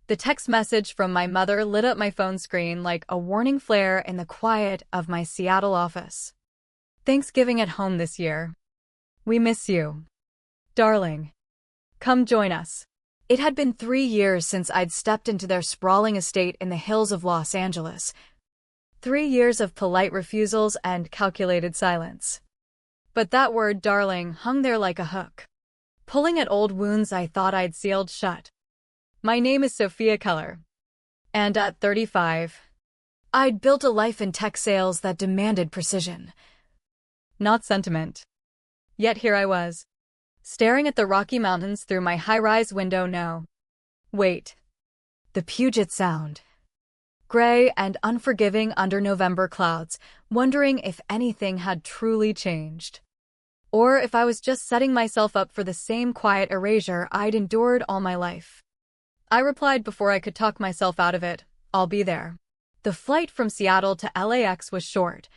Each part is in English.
The text message from my mother lit up my phone screen like a warning flare in the quiet of my Seattle office. Thanksgiving at home this year. We miss you. Darling. Come join us. It had been 3 years since I'd stepped into their sprawling estate in the hills of Los Angeles. 3 years of polite refusals and calculated silence. But that word, darling, hung there like a hook, pulling at old wounds I thought I'd sealed shut. My name is Sophia Keller. And at 35, I'd built a life in tech sales that demanded precision, not sentiment. Yet here I was, staring at the Rocky Mountains through my high-rise window. No. Wait. The Puget Sound. Gray and unforgiving under November clouds, wondering if anything had truly changed. Or if I was just setting myself up for the same quiet erasure I'd endured all my life. I replied before I could talk myself out of it, I'll be there. The flight from Seattle to LAX was short,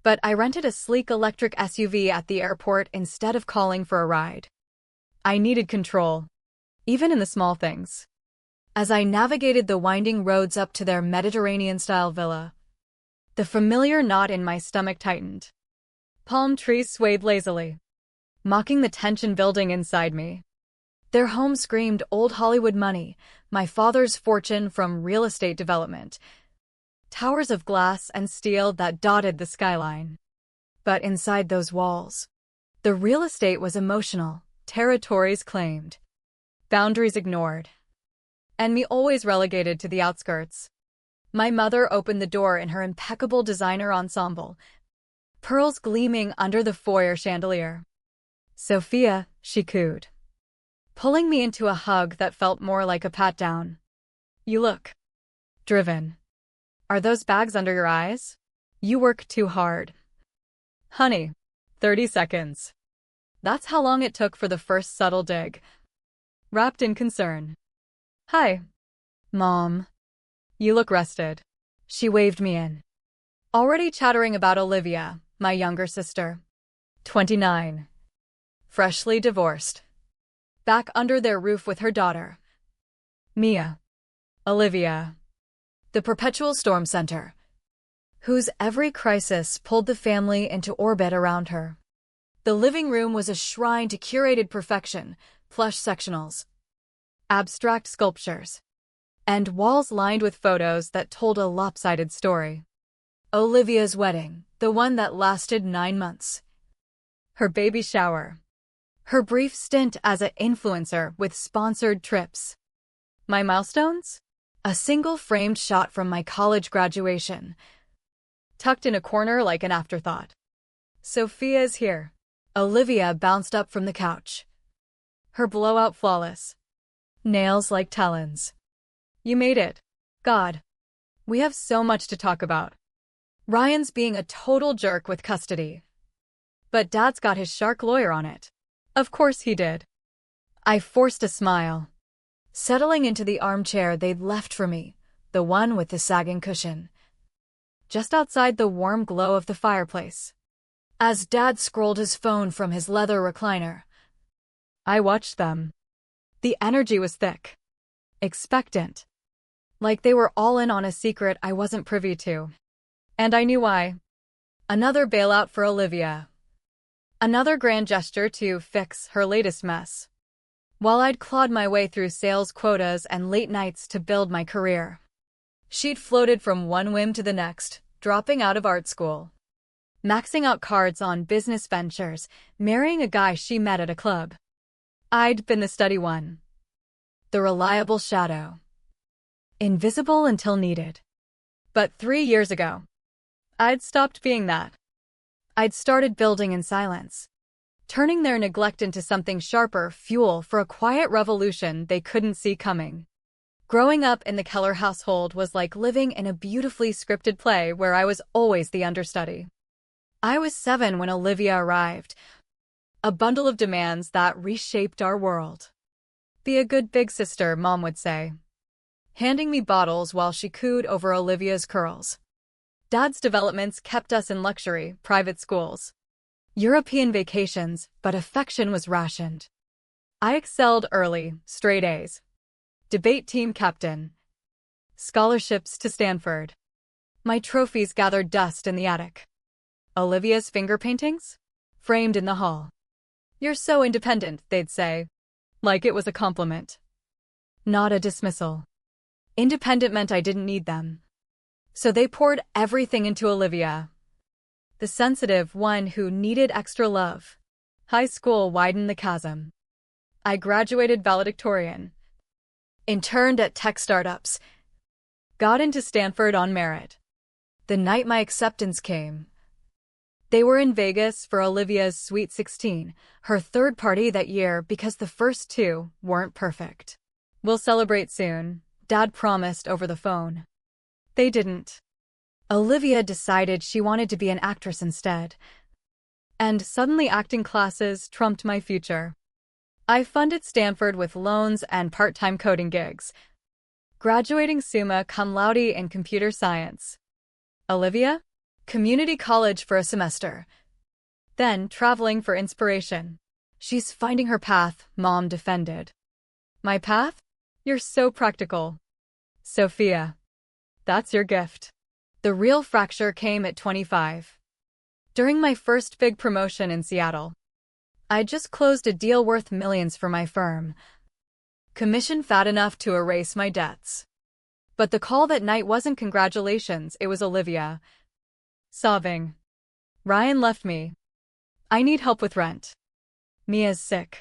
but I rented a sleek electric SUV at the airport instead of calling for a ride. I needed control, even in the small things. As I navigated the winding roads up to their Mediterranean-style villa, the familiar knot in my stomach tightened. Palm trees swayed lazily, mocking the tension building inside me. Their home screamed old Hollywood money, my father's fortune from real estate development, towers of glass and steel that dotted the skyline. But inside those walls, the real estate was emotional, territories claimed, boundaries ignored, and me always relegated to the outskirts. My mother opened the door in her impeccable designer ensemble, pearls gleaming under the foyer chandelier. Sophia, she cooed, pulling me into a hug that felt more like a pat-down. You look driven. Are those bags under your eyes? You work too hard. Honey, 30 seconds. That's how long it took for the first subtle dig. Wrapped in concern. Hi. Mom. You look rested. She waved me in. Already chattering about Olivia, my younger sister. 29. Freshly divorced. Back under their roof with her daughter, Mia. Olivia. The perpetual storm center, whose every crisis pulled the family into orbit around her. The living room was a shrine to curated perfection, plush sectionals, abstract sculptures, and walls lined with photos that told a lopsided story. Olivia's wedding, the one that lasted 9 months. Her baby shower. Her brief stint as an influencer with sponsored trips. My milestones? A single framed shot from my college graduation, tucked in a corner like an afterthought. Sophia's here. Olivia bounced up from the couch, her blowout flawless, nails like talons. You made it. God. We have so much to talk about. Ryan's being a total jerk with custody. But Dad's got his shark lawyer on it. Of course he did. I forced a smile, settling into the armchair they'd left for me, the one with the sagging cushion, just outside the warm glow of the fireplace. As Dad scrolled his phone from his leather recliner, I watched them. The energy was thick, expectant, like they were all in on a secret I wasn't privy to. And I knew why. Another bailout for Olivia. Another grand gesture to fix her latest mess. While I'd clawed my way through sales quotas and late nights to build my career, she'd floated from one whim to the next, dropping out of art school, maxing out cards on business ventures, marrying a guy she met at a club. I'd been the steady one, the reliable shadow, invisible until needed. But 3 years ago, I'd stopped being that. I'd started building in silence, turning their neglect into something sharper, fuel for a quiet revolution they couldn't see coming. Growing up in the Keller household was like living in a beautifully scripted play where I was always the understudy. I was 7 when Olivia arrived, a bundle of demands that reshaped our world. Be a good big sister, Mom would say, handing me bottles while she cooed over Olivia's curls. Dad's developments kept us in luxury, private schools, European vacations, but affection was rationed. I excelled early, straight A's. Debate team captain. Scholarships to Stanford. My trophies gathered dust in the attic. Olivia's finger paintings? Framed in the hall. You're so independent, they'd say. Like it was a compliment. Not a dismissal. Independent meant I didn't need them. So they poured everything into Olivia. The sensitive one who needed extra love. High school widened the chasm. I graduated valedictorian. Interned at tech startups. Got into Stanford on merit. The night my acceptance came. They were in Vegas for Olivia's Sweet 16, her third party that year because the first two weren't perfect. We'll celebrate soon, Dad promised over the phone. They didn't. Olivia decided she wanted to be an actress instead. And suddenly acting classes trumped my future. I funded Stanford with loans and part-time coding gigs. Graduating summa cum laude in computer science. Olivia? Community college for a semester. Then traveling for inspiration. She's finding her path, Mom defended. My path? You're so practical. Sophia. That's your gift. The real fracture came at 25. During my first big promotion in Seattle. I just closed a deal worth millions for my firm. Commission fat enough to erase my debts. But the call that night wasn't congratulations, it was Olivia. Sobbing. Ryan left me. I need help with rent. Mia's sick.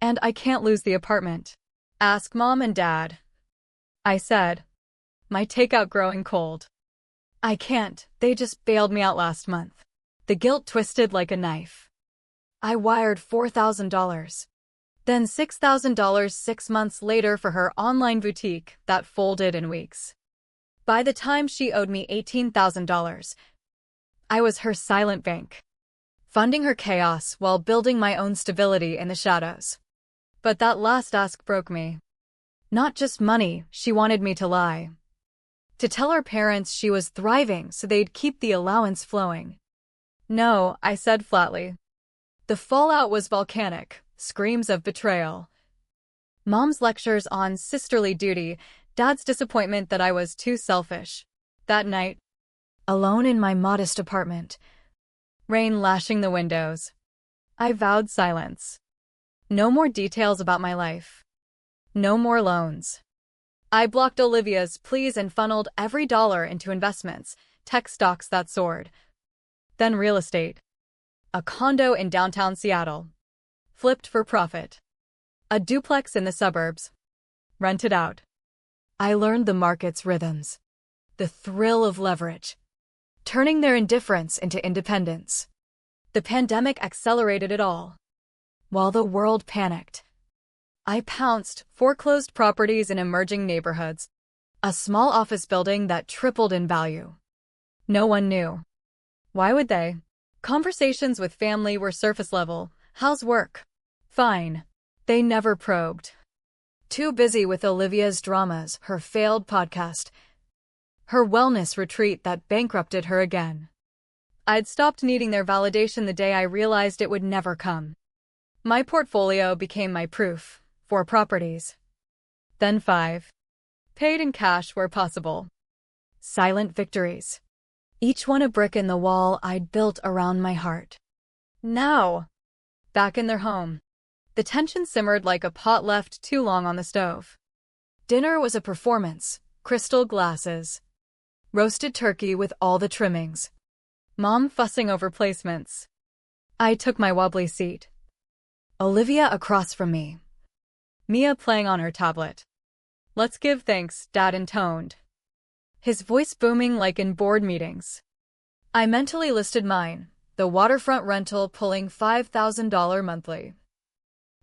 And I can't lose the apartment. Ask Mom and Dad. I said. My takeout growing cold. I can't, they just bailed me out last month. The guilt twisted like a knife. I wired $4,000. Then $6,000 6 months later for her online boutique that folded in weeks. By the time she owed me $18,000, I was her silent bank, funding her chaos while building my own stability in the shadows. But that last ask broke me. Not just money, she wanted me to lie. To tell her parents she was thriving so they'd keep the allowance flowing. No, I said flatly. The fallout was volcanic, screams of betrayal. Mom's lectures on sisterly duty, Dad's disappointment that I was too selfish. That night, alone in my modest apartment, rain lashing the windows, I vowed silence. No more details about my life. No more loans. I blocked Olivia's pleas and funneled every dollar into investments, tech stocks that soared. Then real estate. A condo in downtown Seattle. Flipped for profit. A duplex in the suburbs. Rented out. I learned the market's rhythms. The thrill of leverage. Turning their indifference into independence. The pandemic accelerated it all. While the world panicked, I pounced foreclosed properties in emerging neighborhoods. A small office building that tripled in value. No one knew. Why would they? Conversations with family were surface level. How's work? Fine. They never probed. Too busy with Olivia's dramas, her failed podcast, her wellness retreat that bankrupted her again. I'd stopped needing their validation the day I realized it would never come. My portfolio became my proof. 4 properties. Then 5. Paid in cash where possible. Silent victories. Each one a brick in the wall I'd built around my heart. Now, back in their home, the tension simmered like a pot left too long on the stove. Dinner was a performance, crystal glasses. Roasted turkey with all the trimmings. Mom fussing over placements. I took my wobbly seat. Olivia across from me. Mia playing on her tablet. Let's give thanks, Dad intoned. His voice booming like in board meetings. I mentally listed mine, the waterfront rental pulling $5,000 monthly.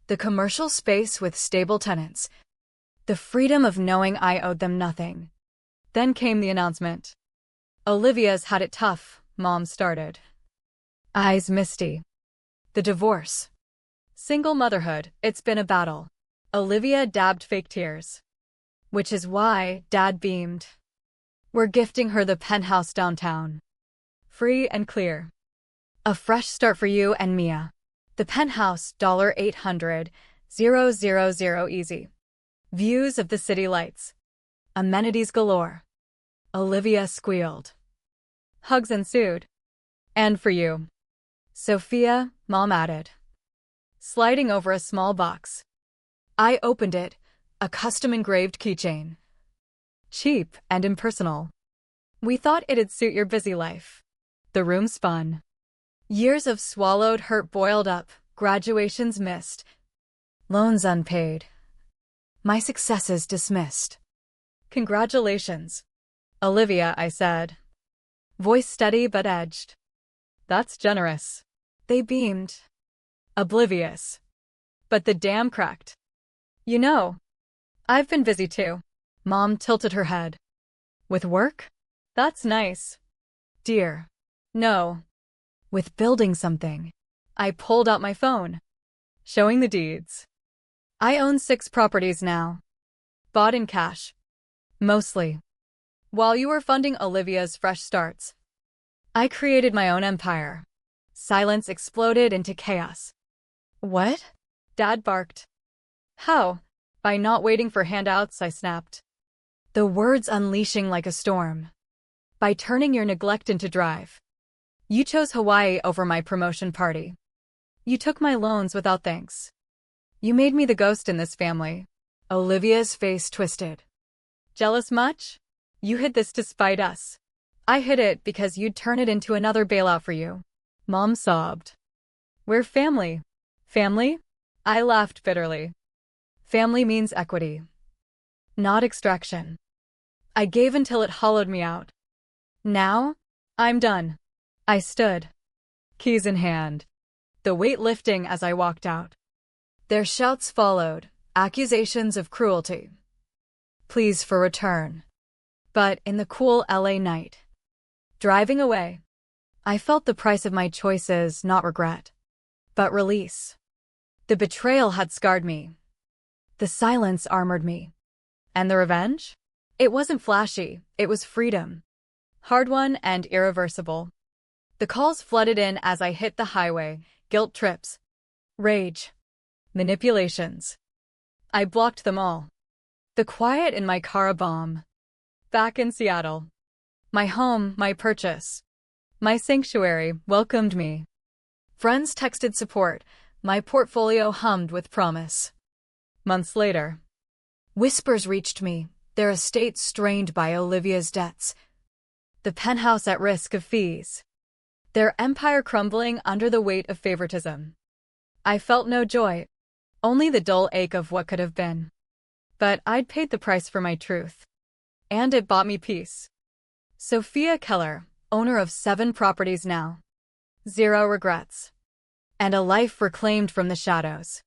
The commercial space with stable tenants. The freedom of knowing I owed them nothing. Then came the announcement. Olivia's had it tough, Mom started. Eyes misty. The divorce. Single motherhood, it's been a battle. Olivia dabbed fake tears. Which is why Dad beamed. We're gifting her the penthouse downtown. Free and clear. A fresh start for you and Mia. The penthouse, $800,000 easy. Views of the city lights. Amenities galore. Olivia squealed. Hugs ensued. And for you, Sophia, Mom added, sliding over a small box. I opened it, a custom-engraved keychain. Cheap and impersonal. We thought it'd suit your busy life. The room spun. Years of swallowed hurt boiled up, graduations missed, loans unpaid, my successes dismissed. Congratulations, Olivia, I said, voice steady but edged. That's generous. They beamed, oblivious. But the dam cracked. You know, I've been busy too. Mom tilted her head. With work? That's nice. Dear. No. With building something. I pulled out my phone, showing the deeds. I own 6 properties now. Bought in cash. Mostly. While you were funding Olivia's fresh starts, I created my own empire. Silence exploded into chaos. What? Dad barked. How? By not waiting for handouts, I snapped. The words unleashing like a storm. By turning your neglect into drive. You chose Hawaii over my promotion party. You took my loans without thanks. You made me the ghost in this family. Olivia's face twisted. Jealous much? You hid this to spite us. I hid it because you'd turn it into another bailout for you. Mom sobbed. We're family. Family? I laughed bitterly. Family means equity, not extraction. I gave until it hollowed me out. Now, I'm done. I stood, keys in hand, the weight lifting as I walked out. Their shouts followed, accusations of cruelty, pleas for return. But in the cool LA night, driving away, I felt the price of my choices, not regret, but release. The betrayal had scarred me. The silence armored me. And the revenge? It wasn't flashy, it was freedom. Hard-won and irreversible. The calls flooded in as I hit the highway, guilt trips, rage, manipulations. I blocked them all. The quiet in my car a bomb. Back in Seattle. My home, my purchase, my sanctuary welcomed me. Friends texted support, my portfolio hummed with promise. Months later, whispers reached me, their estate strained by Olivia's debts. The penthouse at risk of fees. Their empire crumbling under the weight of favoritism. I felt no joy, only the dull ache of what could have been. But I'd paid the price for my truth. And it bought me peace. Sophia Keller, owner of 7 properties now. 0 regrets. And a life reclaimed from the shadows.